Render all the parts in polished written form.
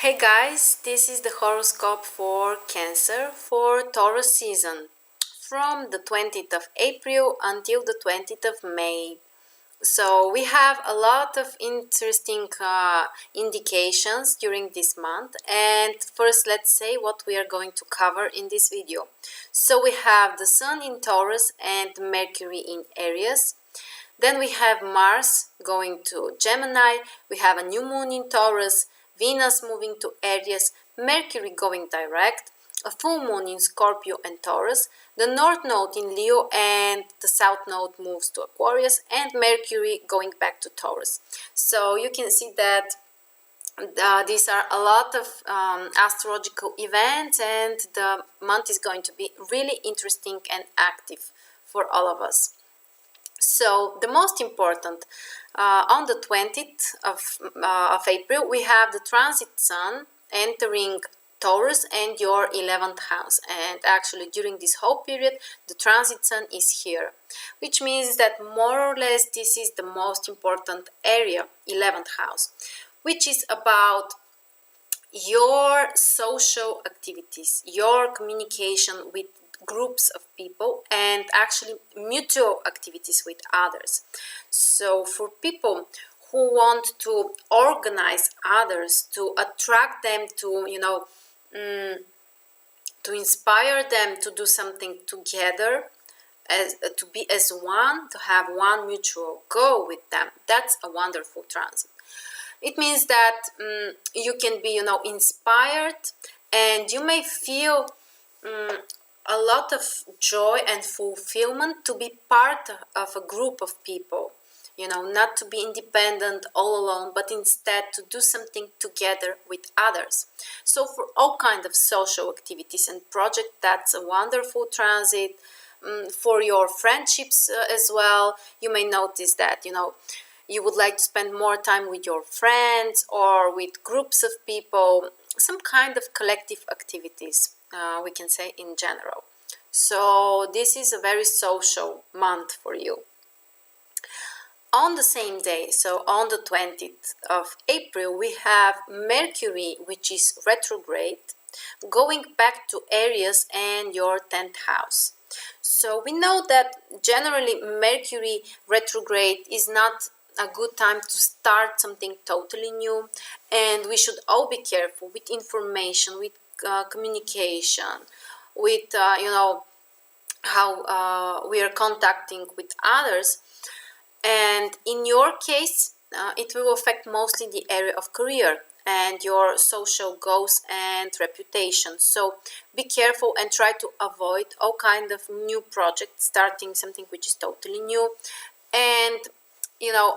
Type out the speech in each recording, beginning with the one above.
Hey guys, this is the horoscope for Cancer for Taurus season from the 20th of April until the 20th of May. So we have a lot of interesting indications during this month, and first let's say what we are going to cover in this video. So we have the Sun in Taurus and Mercury in Aries. Then we have Mars going to Gemini, we have a new moon in Taurus, Venus moving to Aries, Mercury going direct, a full moon in Scorpio and Taurus, the North Node in Leo and the South Node moves to Aquarius, and Mercury going back to Taurus. So you can see that these are a lot of astrological events, and the month is going to be really interesting and active for all of us. So the most important, on the 20th of April, we have the transit Sun entering Taurus and your 11th house. And actually during this whole period, the transit Sun is here, which means that more or less this is the most important area, 11th house, which is about your social activities, your communication with groups of people, and actually mutual activities with others. So for people who want to organize others, to attract them, to to inspire them to do something together, to be as one, to have one mutual goal with them, that's a wonderful transit. It means that you can be inspired, and you may feel a lot of joy and fulfillment to be part of a group of people, not to be independent all alone, but instead to do something together with others. So for all kinds of social activities and projects, that's a wonderful transit. For your friendships as well, you may notice that you would like to spend more time with your friends or with groups of people, some kind of collective activities, we can say in general. So this is a very social month for you. On the same day, so on the 20th of April, we have Mercury, which is retrograde, going back to Aries and your 10th house. So we know that generally Mercury retrograde is not a good time to start something totally new, and we should all be careful with information, with communication, with how we are contacting with others. And in your case, it will affect mostly the area of career and your social goals and reputation. So be careful and try to avoid all kind of new projects, starting something which is totally new, and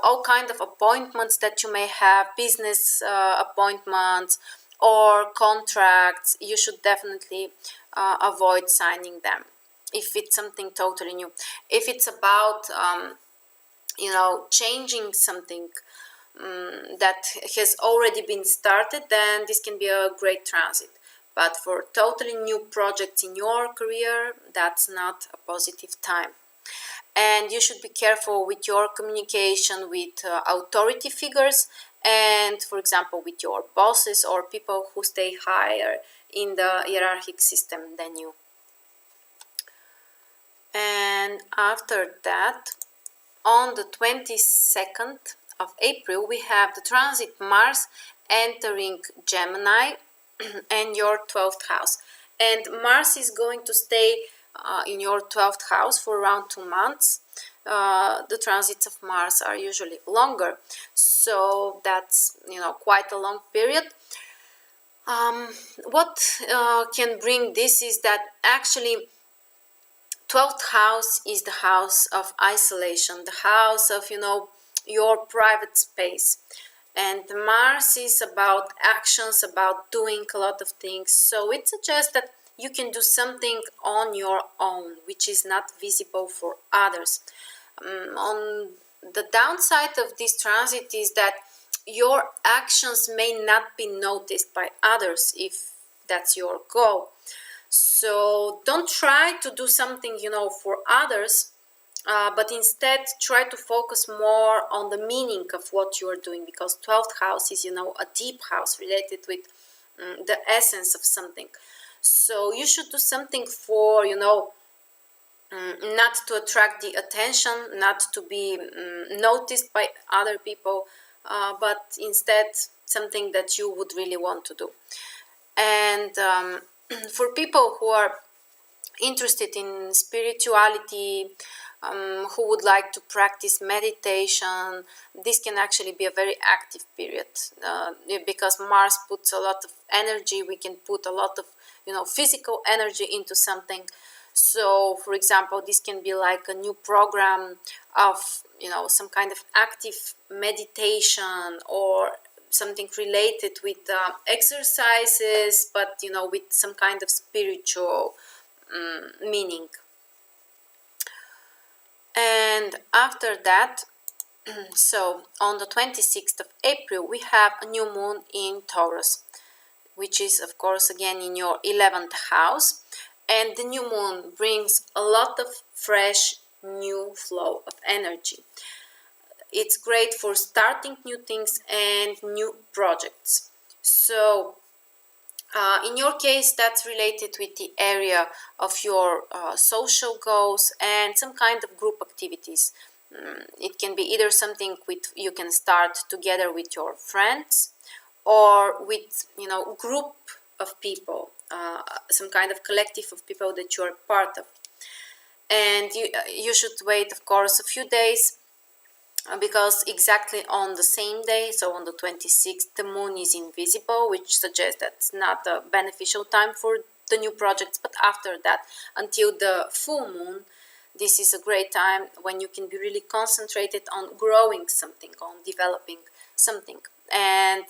all kind of appointments that you may have, business appointments or contracts. You should definitely avoid signing them if it's something totally new. If it's about changing something that has already been started, then this can be a great transit. But for totally new projects in your career, that's not a positive time. And you should be careful with your communication with authority figures, and for example with your bosses or people who stay higher in the hierarchic system than you. And after that, on the 22nd of April, we have the transit Mars entering Gemini and your 12th house. And Mars is going to stay in your 12th house for around 2 months. The transits of Mars are usually longer, so that's quite a long period. What can bring this is that actually 12th house is the house of isolation, the house of your private space, and Mars is about actions, about doing a lot of things. So it suggests that you can do something on your own, which is not visible for others. On the downside of this transit is that your actions may not be noticed by others if that's your goal. So don't try to do something for others, but instead try to focus more on the meaning of what you are doing, because 12th house is a deep house related with the essence of something. So you should do something for, not to attract the attention, not to be noticed by other people, but instead something that you would really want to do. And for people who are interested in spirituality, who would like to practice meditation, this can actually be a very active period, because Mars puts a lot of energy. We can put a lot of physical energy into something. So for example, this can be like a new program of some kind of active meditation, or something related with exercises, but with some kind of spiritual meaning. And after that, so on the 26th of April, we have a new moon in Taurus, which is of course again in your 11th house. And the new moon brings a lot of fresh new flow of energy. It's great for starting new things and new projects. So in your case, that's related with the area of your social goals and some kind of group activities. It can be either something you can start together with your friends, or with group of people, some kind of collective of people that you are part of. And you should wait, of course, a few days, because exactly on the same day, so on the 26th, the moon is invisible, which suggests that's not a beneficial time for the new projects. But after that, until the full moon, this is a great time when you can be really concentrated on growing something, on developing something. And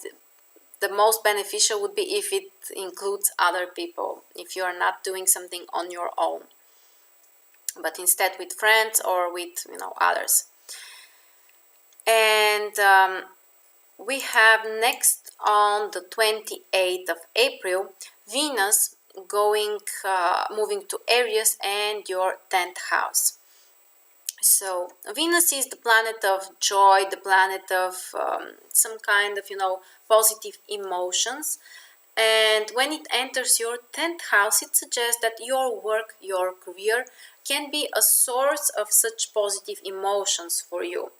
the most beneficial would be if it includes other people, if you are not doing something on your own, but instead with friends or with others. And we have next on the 28th of April, Venus moving to Aries and your 10th house. So Venus is the planet of joy, the planet of some kind of positive emotions. And when it enters your 10th house, it suggests that your work, your career can be a source of such positive emotions for you.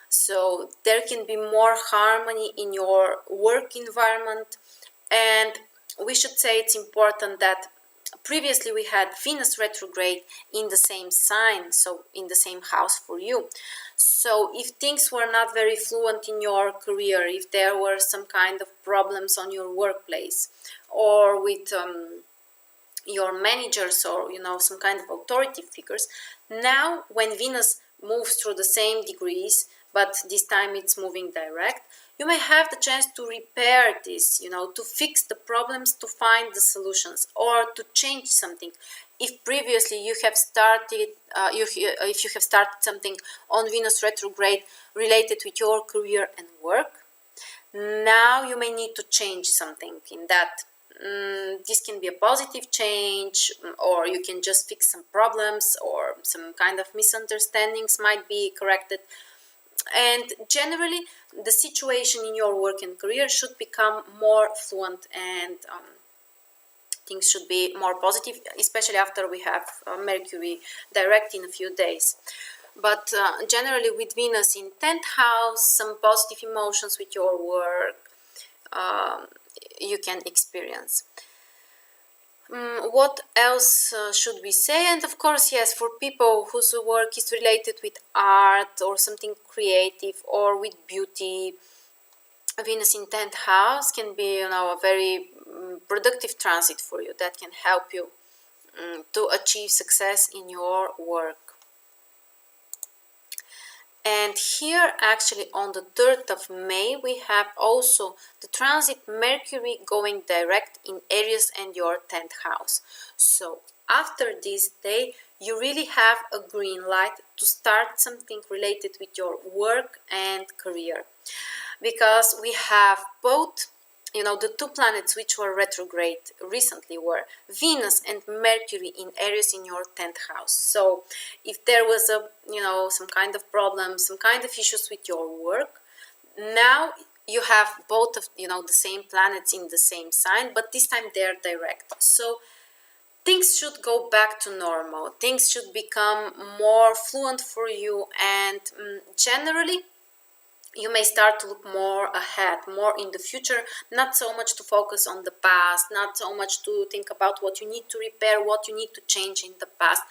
So there can be more harmony in your work environment. And we should say it's important that previously we had Venus retrograde in the same sign, so in the same house for you. So if things were not very fluent in your career, if there were some kind of problems on your workplace, or with your managers, or some kind of authority figures, now when Venus moves through the same degrees, but this time it's moving direct, you may have the chance to repair this, to fix the problems, to find the solutions, or to change something. If previously you have started, if you have started something on Venus retrograde related with your career and work, now you may need to change something in that. This can be a positive change, or you can just fix some problems, or some kind of misunderstandings might be corrected. And generally, the situation in your work and career should become more fluent, and things should be more positive, especially after we have Mercury direct in a few days. But generally, with Venus in 10th house, some positive emotions with your work you can experience. What else should we say? And of course, yes, for people whose work is related with art or something creative, or with beauty, Venus in 10th house can be a very productive transit for you that can help you to achieve success in your work. And here, actually, on the 3rd of May, we have also the transit Mercury going direct in Aries and your 10th house. So after this day, you really have a green light to start something related with your work and career. Because we have both, the two planets which were retrograde recently were Venus and Mercury in Aries in your 10th house. So if there was some kind of problem, some kind of issues with your work, now you have both of the same planets in the same sign, but this time they're direct. So things should go back to normal. Things should become more fluent for you, and generally you may start to look more ahead, more in the future, not so much to focus on the past, not so much to think about what you need to repair, what you need to change in the past.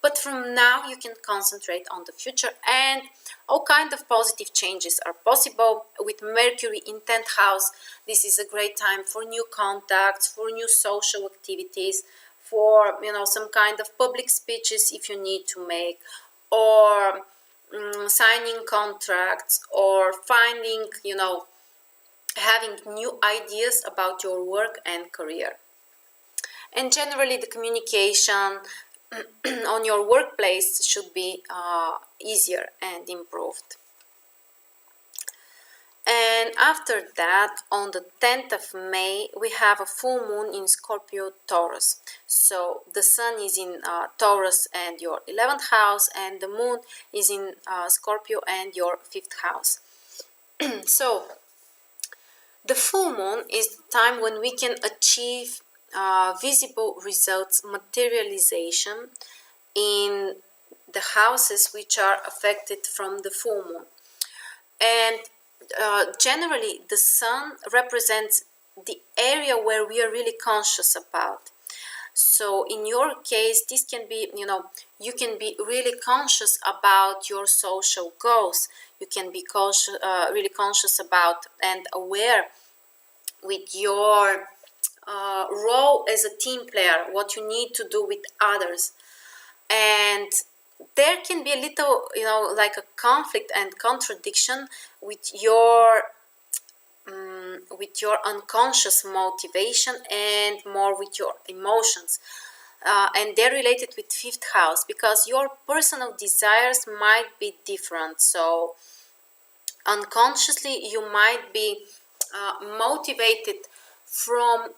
But from now you can concentrate on the future, and all kind of positive changes are possible. With Mercury in 10th house, this is a great time for new contacts, for new social activities, for some kind of public speeches if you need to make, or signing contracts, or finding having new ideas about your work and career. And generally the communication on your workplace should be easier and improved. And after that, on the 10th of May, we have a full moon in Scorpio Taurus. So the sun is in Taurus and your 11th house, and the moon is in Scorpio and your 5th house. So the full moon is the time when we can achieve visible results, materialization in the houses which are affected from the full moon. And generally the sun represents the area where we are really conscious about. So in your case, this can be, you can be really conscious about your social goals. You can be really conscious about and aware with your role as a team player, what you need to do with others. And there can be a little, like a conflict and contradiction with your unconscious motivation and more with your emotions. And they're related with 5th house, because your personal desires might be different. So unconsciously you might be motivated from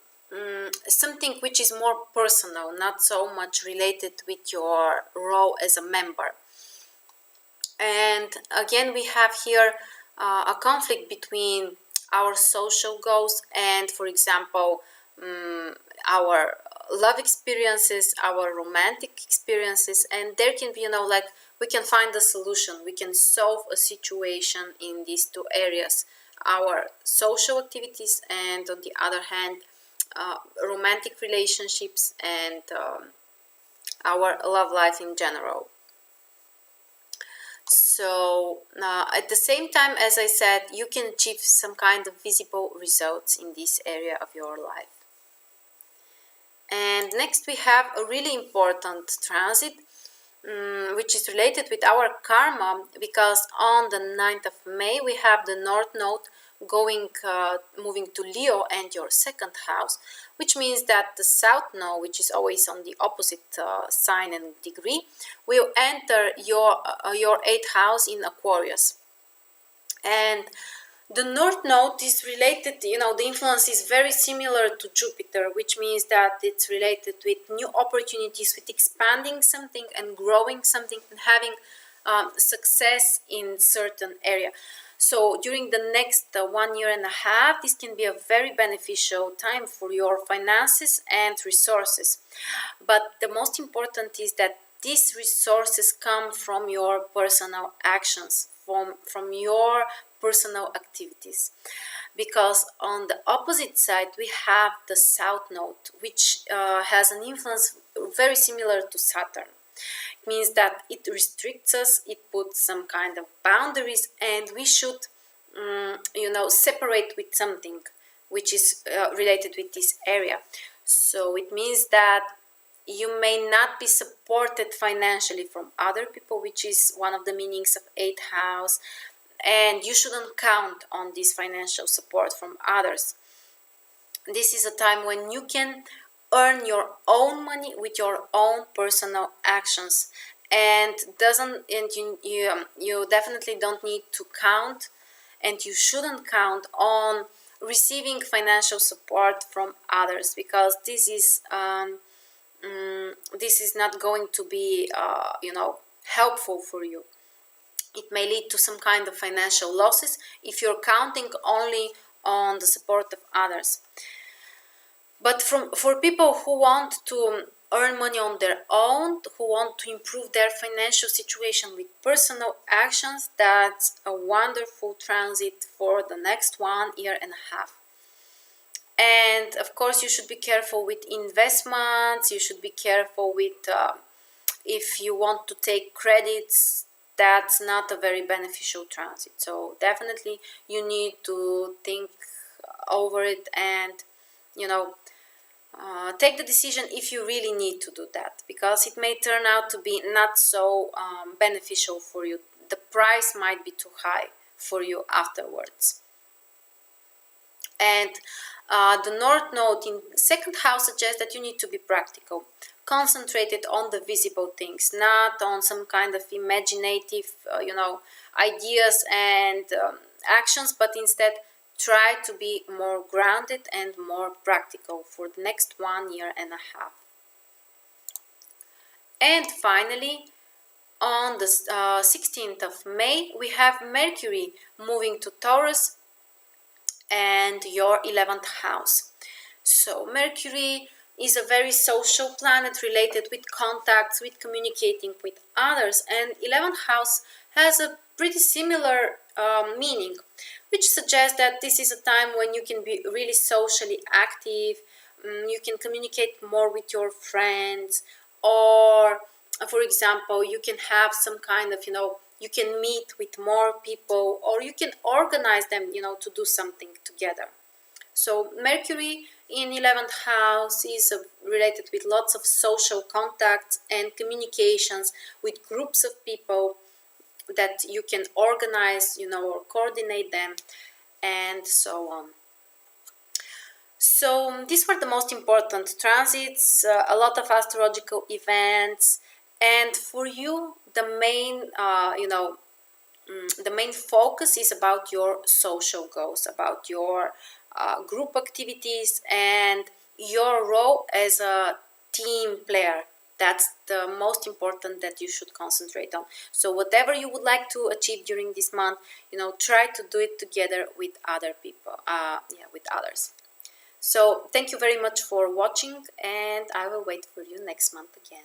something which is more personal, not so much related with your role as a member. And again, we have here a conflict between our social goals and, for example, our love experiences, our romantic experiences. And there can be, like, we can find a solution, we can solve a situation in these two areas: our social activities, and on the other hand, romantic relationships and our love life in general. So at the same time, as I said, you can achieve some kind of visible results in this area of your life. And next we have a really important transit, which is related with our karma, because on the 9th of May we have the North Node moving to Leo and your 2nd house, which means that the South Node, which is always on the opposite sign and degree, will enter your 8th house in Aquarius. And the North Node is related, the influence is very similar to Jupiter, which means that it's related with new opportunities, with expanding something and growing something and having success in certain area. So during the next 1 year and a half, this can be a very beneficial time for your finances and resources. But the most important is that these resources come from your personal actions, from your personal activities. Because on the opposite side we have the South Node, which has an influence very similar to Saturn. It means that it restricts us, it puts some kind of boundaries, and we should separate with something which is related with this area. So it means that you may not be supported financially from other people, which is one of the meanings of 8th house, and you shouldn't count on this financial support from others. This is a time when you can earn your own money with your own personal actions, and you definitely don't need to count, and you shouldn't count on receiving financial support from others, because this is not going to be helpful for you. It may lead to some kind of financial losses if you're counting only on the support of others. But for people who want to earn money on their own, who want to improve their financial situation with personal actions, that's a wonderful transit for the next 1.5 years. And of course, you should be careful with investments. You should be careful with if you want to take credits. That's not a very beneficial transit. So definitely, you need to think over it and, you know, take the decision if you really need to do that, because it may turn out to be not so beneficial for you. The price might be too high for you afterwards. And the North Node in second house suggests that you need to be practical, concentrated on the visible things, not on some kind of imaginative, ideas and actions, but instead try to be more grounded and more practical for the next 1.5 years. And finally, on the 16th of May, we have Mercury moving to Taurus and your 11th house. So Mercury is a very social planet related with contacts, with communicating with others, and 11th house has a pretty similar meaning, which suggests that this is a time when you can be really socially active. You can communicate more with your friends, or for example, you can have some kind of, you can meet with more people, or you can organize them, to do something together. So Mercury in 11th house is related with lots of social contacts and communications with groups of people that you can organize, or coordinate them, and so on. So these were the most important transits, a lot of astrological events, and for you, the main focus is about your social goals, about your group activities, and your role as a team player. That's the most important that you should concentrate on. So whatever you would like to achieve during this month, try to do it together with other people, with others. So thank you very much for watching, and I will wait for you next month again.